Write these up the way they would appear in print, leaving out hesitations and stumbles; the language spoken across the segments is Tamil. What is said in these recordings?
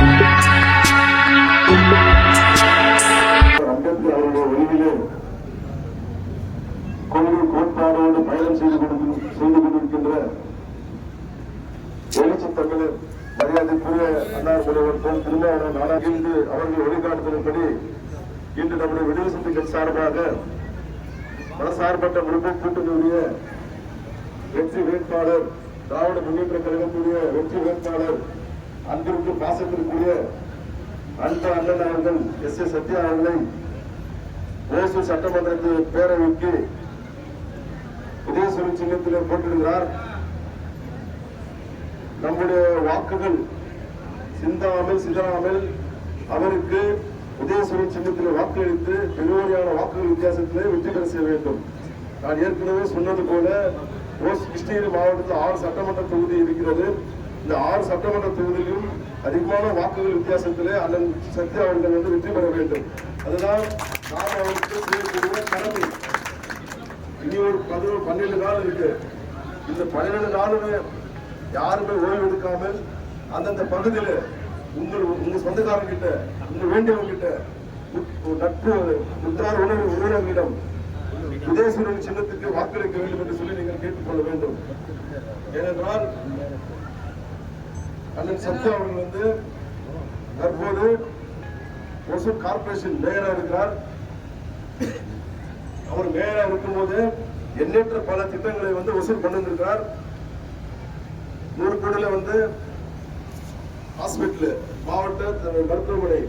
அம்பேத்கர் அவருடைய வழியிலே கொள்கை கோட்பாடோடு பயணம் செய்து கொண்டிருக்கின்ற எழுச்சி தமிழர் மரியாதைக்குரிய அன்னார் முனைவர் போல் திருமாவளவன் நாடாகின்று அவர்கள் வழிகாட்டுதலின்படி இன்று நம்முடைய விடுதலை சிறுத்தைகள் சார்பாக மனசார்பற்ற முழுமைக் கூட்டணியுடைய வெற்றி வேட்பாளர், திராவிட முன்னேற்ற கழகத்துடைய வெற்றி வேட்பாளர், அன்பிற்கு பாசத்திற்குரிய அன்பு அண்ணன் அவர்கள் எஸ். சத்யா அவர்களை ஓசூர் சட்டமன்றத்து பேரவைக்கு உதயசூரி சின்னத்திலே போட்டிருக்கிறார். நம்முடைய வாக்குகள் சிதறாமல் அவருக்கு உதயசூரி சின்னத்திலே வாக்களித்து பெருவாரியான வாக்குகள் வித்தியாசத்திலே வெற்றி பெற செய்ய வேண்டும். நான் ஏற்கனவே சொன்னது போல கிருஷ்ணகிரி மாவட்டத்தில் 6 சட்டமன்ற தொகுதி இருக்கிறது. இந்த 6 சட்டமன்ற தொகுதியிலும் அதிகமான வாக்குகள் வித்தியாசத்திலே அண்ணன் சத்யா அவர்கள் வெற்றி பெற வேண்டும். அதுதான் நாம் அவருக்கு செய்யக்கூடிய கடமை. இனி ஒரு 12 நாள் இருக்கு. இந்த 12 நாளுமே யாருமே ஓய்வு எடுக்காமல் அந்தந்த பகுதியில் உங்க சொந்தக்காரங்கிட்ட, உங்க வேண்டியவங்க கிட்ட, நட்பு உற்றார் உறவினர்களிடம் உதயசூரியன் சின்னத்துக்கு வாக்களிக்க வேண்டும் என்று சொல்லி நீங்கள் கேட்டுக்கொள்ள வேண்டும். ஏனென்றால் அண்ணன் சத்யா அவர்கள் தற்போது ஒசூர் கார்பரேஷன் மேயரா இருக்கிறார். அவர் மேயரா இருக்கும்போது எண்ணற்ற பல திட்டங்களை ஒசூர் கொண்டு வந்திருக்கிறார். 100 கோடியில ஹாஸ்பிட்டல், மாவட்ட மருத்துவமனை,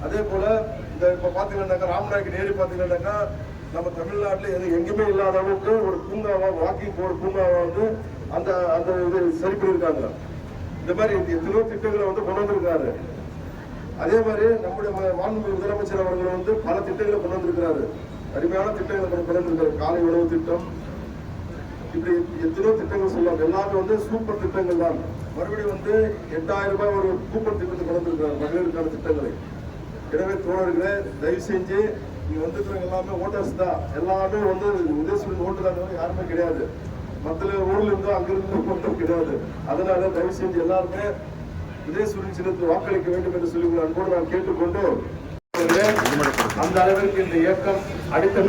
அதே போல இந்த இப்ப பாத்தீங்கன்னாக்கா ராமநாயக்கு நேரி பாத்தீங்கன்னாக்கா நம்ம தமிழ்நாட்டில் எங்கேயுமே இல்லாத அளவுக்கு ஒரு பூங்காவா, வாக்கிங் போற பூங்காவா அந்த அந்த இது சரி பண்ணியிருக்காங்க. இந்த மாதிரி எத்தனையோ திட்டங்களை கொண்டு வந்திருக்காரு. அதே மாதிரி நம்முடைய மாண்புமிகு முதலமைச்சர் அவர்கள் பல திட்டங்களை கொண்டு வந்திருக்கிறாரு. அருமையான திட்டங்களை கொண்டு வந்திருக்காரு. காலை உணவு திட்டம், இப்படி எத்தனையோ திட்டங்கள் சொல்லுவாங்க. எல்லாமே சூப்பர் திட்டங்கள் தான். மறுபடியும் 8000 ரூபாய் ஒரு கூப்பன் திட்டத்தை கொண்டு வந்திருக்கிறார், மகளிருக்கான திட்டங்களை. எனவே தோழர்களே, தயவு செஞ்சு நீங்க வந்துருக்கிறவங்க எல்லாமே ஓட்டர்ஸ் தான். எல்லாமே உதயசூரியன் ஓட்டு தான், யாருமே கிடையாது. மற்ற ஊர்ல இருந்தோ அங்கிருந்து மட்டும் கிடையாது. அதனால தயவு செஞ்சு எல்லாருமே உதயசூரியன் சின்னத்தில் வாக்களிக்க வேண்டும் என்று சொல்லி அன்போடு நான் கேட்டுக்கொண்டு, அந்த அளவிற்கு இந்த இயக்கம் அடித்தள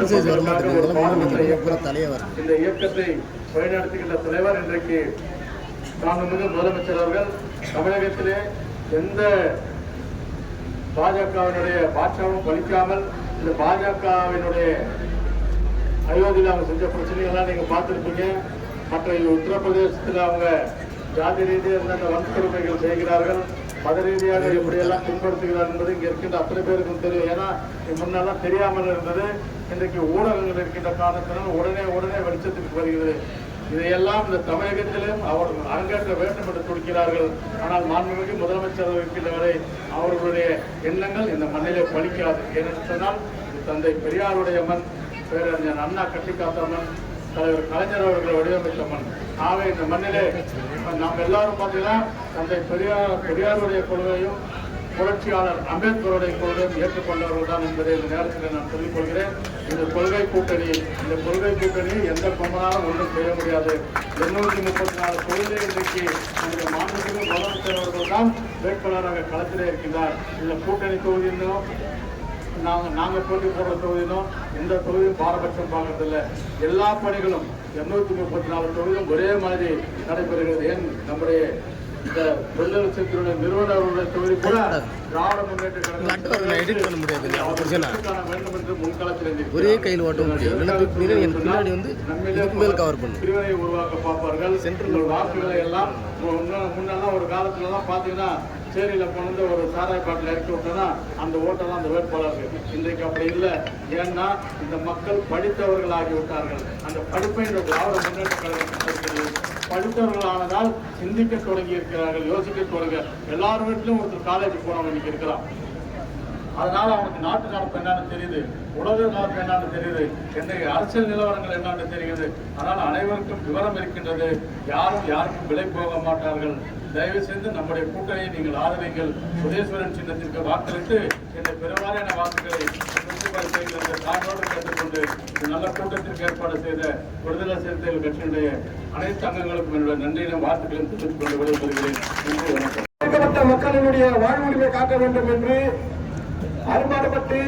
இந்த இயக்கத்தை வழிநடத்துகின்ற தலைவர் இன்றைக்கு மாண்புமிகு முதலமைச்சர் அவர்கள் தமிழகத்திலே எந்த பாஜகவினுடைய பாட்சாவும் பலிக்காமல் இந்த பாஜகவினுடைய அயோத்தியில் அவங்க செஞ்ச பிரச்சனைகள்லாம் நீங்க பார்த்துருப்பீங்க. மற்ற உத்தரப்பிரதேசத்தில் அவங்க ஜாதி ரீதியாக இருந்த வன்கொடுமைகள் செய்கிறார்கள், மத ரீதியாக எப்படியெல்லாம் பின்படுத்துகிறார் என்பது இங்க இருக்கின்ற அத்தனை பேருக்கும் தெரியும். ஏன்னா முன்னெல்லாம் தெரியாமல் இருந்தது. இன்றைக்கு ஊடகங்கள் இருக்கின்ற காரணத்தினால் உடனே வெளிச்சத்துக்கு வருகிறது. இதையெல்லாம் இந்த தமிழகத்திலும் அவர்கள் அரங்கேற்ற வேண்டும் என்று துடிக்கிறார்கள். ஆனால் மாண்புமிகு முதலமைச்சர் இருக்கின்ற வரை அவர்களுடைய எண்ணங்கள் இந்த மண்ணிலே பலிக்காது. ஏனென்று சொன்னால் தந்தை பெரியாருடைய மண், பேரறிஞர் அண்ணா கட்டி காத்த மண், தலைவர் கலைஞர் அவர்களை வடிவமைத்த மண். ஆகவே இந்த மண்ணிலே நாம் எல்லாரும் பார்த்தீங்கன்னா தந்தை பெரியாருடைய கொள்கையும் புரட்சியாளர் அம்பேத்கருடைய கொள்கையும் ஏற்றுக்கொண்டவர்கள் தான் என்பதை இந்த நேரத்தில் நான் சொல்லிக் கொள்கிறேன். இந்த கொள்கை கூட்டணி எந்த கொம்பனாலும் ஒன்றும் செய்ய முடியாது. 834 தொகுதியை இன்றைக்கு நம்முடைய மாநிலத்திலும் முதலமைச்சர் அவர்கள் தான் வேட்பாளராக களத்திலே இருக்கின்றார். இந்த கூட்டணி தொகுதியிலும் நாங்கள் போட்டி போடுற தொகுதியிலும் எந்த தொகுதியும் பாரபட்சம் பார்க்கறதில்லை. எல்லா பணிகளும் 234 தொகுதியும் ஒரே மாதிரி நடைபெறுகிறது. ஏன் நம்முடைய இந்த விடுதலை சிறுத்தைகளுடைய நிறுவனர்களுடைய தொகுதி கூட திராவிட முன்னேற்ற கழகம் வேண்டும் என்று முன்களத்தில் ஒரே கையில் ஓட்ட முடியும். பிரிவினை உருவாக்க பார்ப்பார்கள். சென்ட்ரல் வாக்குகளை எல்லாம் முன்னெல்லாம் ஒரு காலத்துல எல்லாம் பாத்தீங்கன்னா சேரியில கொண்டு ஒரு சாராய் பாட்டில் இறக்கி விட்டோம்னா அந்த ஓட்டெல்லாம் அந்த வேட்பாளர்கள். இன்றைக்கு அப்படி இல்லை. ஏன்னா இந்த மக்கள் படித்தவர்கள் ஆகிவிட்டார்கள். அந்த படிப்பை இந்த திராவிட முன்னேற்ற கழகம் படித்தவர்களானதால் சிந்திக்க தொடங்கி இருக்கிறார்கள், யோசிக்க தொடங்க. எல்லாரும் வீட்டிலும் ஒருத்தர் காலேஜ் போனவங்க இன்னைக்கு இருக்கிறான். அதனால அவனுக்கு நாட்டு நடப்பு என்னன்னு தெரியுது, உலக நடப்பு என்னன்னு தெரியுது, இன்றைய அரசியல் நிலவரங்கள் என்னன்னு தெரியுது. ஆனால் அனைவருக்கும் விவரம் இருக்கின்றது. யாருக்கும் விலை போக மாட்டார்கள். தயவு செய்து நம்முடைய கூட்டணியை நீங்கள் ஆதரிங்கள். உதயசூரியன் சின்னத்திற்கு வாக்களித்து இந்த பெருவாரியான வாக்குகளை தாழ்வோடு கேட்டுக்கொண்டு நல்ல கூட்டத்திற்கு ஏற்பாடு செய்த விடுதலை சிறுத்தைகள் கட்சியினுடைய அனைத்து அங்கங்களுக்கும் என்னுடைய நன்றியின வாழ்த்துக்களையும் தெரிவித்துக் கொண்டு விடைபெறுகிறேன். நன்றி, வணக்கம். மக்களினுடைய வாழ்வுரிமை காக்க வேண்டும் என்று அரும்பாடுபட்டு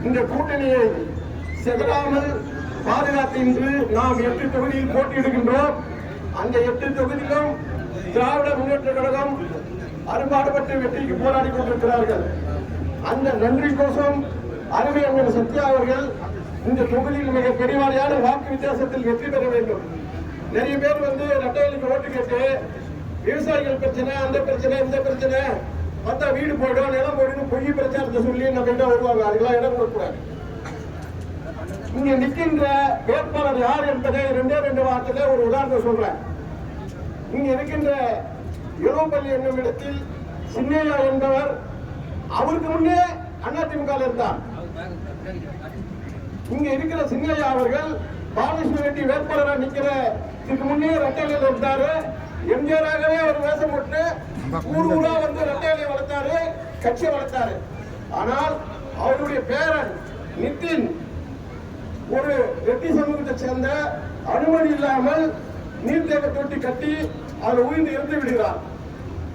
இந்த கூட்டணியை செதறாமல் பாதுகாத்து இன்று நாம் 8 தொகுதியில் போட்டியிடுகின்றோம். அந்த 8 தொகுதியிலும் திராவிட முன்னேற்ற கழகம் அரும்பாடுபட்டு வெற்றிக்கு போராடி கொண்டிருக்கிறார்கள். அந்த நன்றி கோஷம் அருமை அண்ணன் சத்யா அவர்கள் இந்த தொகுதியில் மிக பெருவாரியான வாக்கு வித்தியாசத்தில் வெற்றி பெற வேண்டும். நிறைய பேர் ரெட்டையிலுக்கு ஓட்டு கேட்டு விவசாயிகள் பிரச்சனை, அந்த பிரச்சனை, இந்த பிரச்சனை, பார்த்தா வீடு போயிடும், நிலம் போயிடும், பொய் பிரச்சாரத்தை சொல்லி நம்ம கிட்ட வருவாங்க. அதுக்கெல்லாம் இடம் கொடுக்கூடாது. இங்க நிற்கின்ற வேட்பாளர் யார் என்பதை 2 வார்த்தையில ஒரு உதாரணம் சொல்றேன். இங்க இருக்கின்ற இளம்பள்ளி என்னும் இடத்தில் சின்னையா என்பவர், அவருக்கு முன்னே அதிமுக இருந்தார். இங்க இருக்கிற சின்னையா அவர்கள் பாலகிருஷ்ண ரெட்டி வேட்பாளராக நிக்கிறதுக்கு முன்னே ரெட்டையில இருந்தாரு. எம்ஜிஆராகவே அவர் வேஷம் போட்டு ஊரா ரெட்டையிலை வளர்த்தாரு, கட்சியை வளர்த்தாரு. ஆனால் அவருடைய பேரன் நிதின் ஒரு ரெட்டி சமூகத்தை சேர்ந்த அனுமதி இல்லாமல் நீர்த்தேக்க தொட்டி கட்டி அதில் உயிர்ந்து இறந்து விடுகிறார்.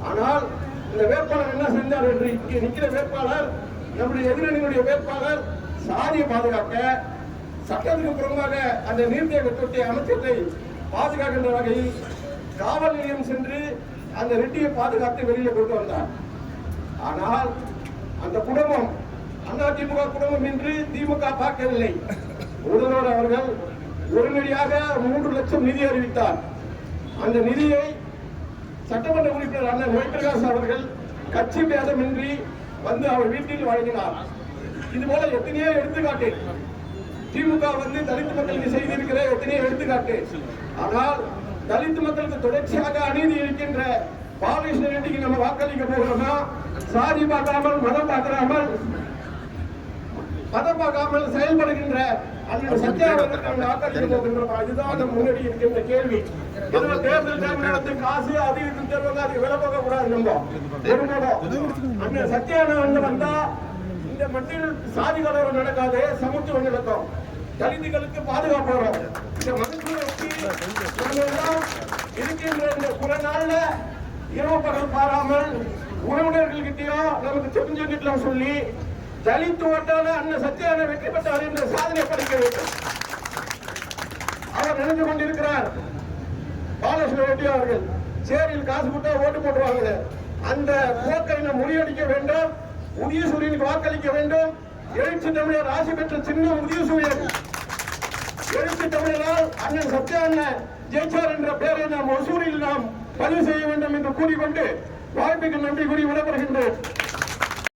ஆனால் இந்த வேட்பாளர் என்ன செஞ்சார் என்று இங்கே நிற்கிற வேட்பாளர், நம்முடைய எதிரணியினுடைய வேட்பாளர் சாதியை பாதுகாக்க சட்டத்துக்கு புறமாக அந்த நீர்த்தேக்க தொட்டி அமைச்சத்தை பாதுகாக்கின்ற வகையில் காவல் நிலையம் சென்று அந்த ரெட்டியை பாதுகாத்து வெளியே கொண்டு வந்தார். ஆனால் அந்த குடும்பம் அதிமுக குடும்பம் என்று திமுக பார்க்கவில்லை. முதல்வர் அவர்கள் உடனடியாக 3 லட்சம் நிதி அறிவித்தார். அந்த நிதியை சட்டமன்ற உறுப்பினர் அண்ணன் ஜெயபிரகாஷ் அவர்கள் கட்சி பேதமின்றி அவர் வீட்டில் வழங்கினார். இது போல எத்தனையோ எடுத்துக்காட்டு திமுக தலித் மக்களுக்கு செய்திருக்கிற எத்தனையோ எடுத்துக்காட்டு. ஆனால் தலித் மக்களுக்கு தொடர்ச்சியாக அநீதி இருக்கின்ற பாலகிருஷ்ண ரெட்டிக்கு நம்ம வாக்களிக்க போகிறோம்னா சாதி பார்க்காமல் மதம் பார்க்காமல் செயல்படுகின்ற அந்த சத்தியாவதற்கு வாக்களிக்க போகின்றோம். இதுதான் நம்ம முன்னாடி இருக்கின்ற கேள்வி. தேர்தல் தமிழ்நாட்டுக்கு காசு அதிகம் தேர்தல் அதுக்கு விலை போக கூடாது. நம்ம அந்த சத்தியான வந்தா இந்த மண்ணில் சாதி கலவரம் நடக்காது, சமத்துவம் நடக்கும். தலித்துகளுக்கு பாதுகாப்பு வரும். இந்த மனுஷனை இருக்கின்ற இந்த குறை நாள்ல இரவு பகல் பாராமல் உறவினர்கள்கிட்டயும் நமக்கு தெரிஞ்சுக்கிட்டலாம் சொல்லி தலித்து ஓட்டான அண்ணன் சத்யான வெற்றி பெற்றார் என்ற சாதனை படைக்க வேண்டும். அவர் நினைந்து கொண்டிருக்கிறார் பாலகிருஷ்ண ரெட்டி அவர்கள் சேரியில் காசு போட்டா ஓட்டு போட்டுவாங்க. அந்த போக்கை நாம் முறியடிக்க வேண்டும். உதயசூரியனுக்கு வாக்களிக்க வேண்டும். எழுச்சி தமிழர் ஆட்சி பெற்ற சின்னம் உதயசூரியன். எழுச்சி தமிழரால் அண்ணன் சத்யான ஜெயிச்சார் என்ற பெயரை நாம் ஒசூரில் நாம் பதிவு செய்ய வேண்டும் என்று கூறிக்கொண்டு வாய்ப்புக்கு நன்றி கூறி விடப்படுகின்றேன்.